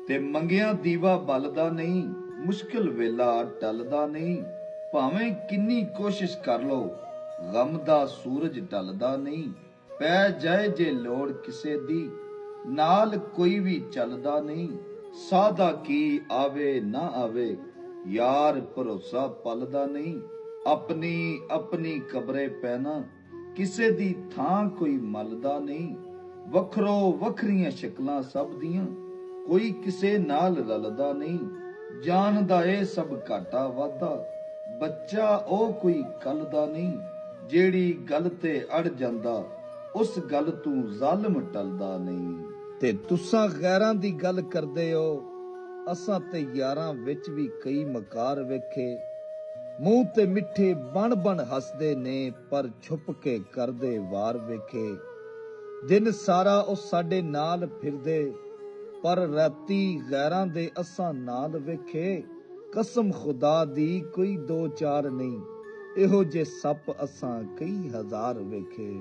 ਤੇ ਮੰਗਿਆ ਦੀਵਾ ਬਲਦਾ ਨਹੀਂ, ਮੁਸ਼ਕਿਲ ਵੇਲਾ ਟਲਦਾ ਨਹੀਂ। ਭਾਵੇਂ ਕਿੰਨੀ ਕੋਸ਼ਿਸ਼ ਕਰ ਲੋ, ਗਮ ਦਾ ਸੂਰਜ ਟਲਦਾ ਨਹੀਂ। ਪੈ ਜਾਏ ਜੇ ਲੋੜ ਕਿਸੇ ਦੀ, ਨਾਲ ਕੋਈ ਵੀ ਚੱਲਦਾ ਨਹੀਂ। ਸਾਦਾ ਕੀ ਆਵੇ ਨਾ ਆਵੇ, ਯਾਰ ਭਰੋਸਾ ਪਲਦਾ ਨਹੀਂ। ਆਪਣੀ ਆਪਣੀ ਕਬਰੇ ਪੈਣਾ, ਕਿਸੇ ਦੀ ਥਾਂ ਕੋਈ ਮਲਦਾ ਨਹੀਂ। ਵੱਖਰੋ ਵੱਖਰੀਆਂ ਸ਼ਕਲਾਂ ਸਭ ਦੀਆਂ, ਕੋਈ ਕਿਸੇ ਨਾਲ ਰਲਦਾ ਨਹੀਂ। ਜਾਣਦਾ ਏ ਸਭ ਘਾਟਾ ਵਾਧਾ, ਬੱਚਾ ਉਹ ਕੋਈ ਕੱਲ ਦਾ ਨਹੀਂ। ਜਿਹੜੀ ਗੱਲ ਤੇ ਅੜ ਜਾਂਦਾ, ਉਸ ਗੱਲ ਤੂੰ ਜ਼ਾਲਮ ਟਲਦਾ ਨਹੀਂ। ਤੇ ਤੁਸਾਂ ਗੈਰਾਂ ਦੀ ਗੱਲ ਕਰਦੇ ਹੋ, ਅਸਾਂ ਤੇ ਯਾਰਾਂ ਵਿੱਚ ਵੀ ਕਈ ਮਕਾਰ ਵੇਖੇ। ਮੂੰਹ ਤੇ ਮਿੱਠੇ ਬਣ ਬਣ ਹੱਸਦੇ ਨੇ, ਪਰ ਛੁਪ ਕੇ ਕਰਦੇ ਵਾਰ ਵੇਖੇ। ਦਿਨ ਸਾਰਾ ਉਹ ਸਾਡੇ ਨਾਲ ਫਿਰਦੇ, ਪਰ ਰਾਤੀ ਗੈਰਾਂ ਦੇ ਅਸਾਂ ਨਾਲ ਵੇਖੇ। ਕਸਮ ਖੁਦਾ ਦੀ ਕੋਈ ਦੋ ਚਾਰ ਨਹੀਂ, ਇਹੋ ਜੇ ਸੱਪ ਅਸਾਂ ਕਈ ਹਜ਼ਾਰ ਵੇਖੇ।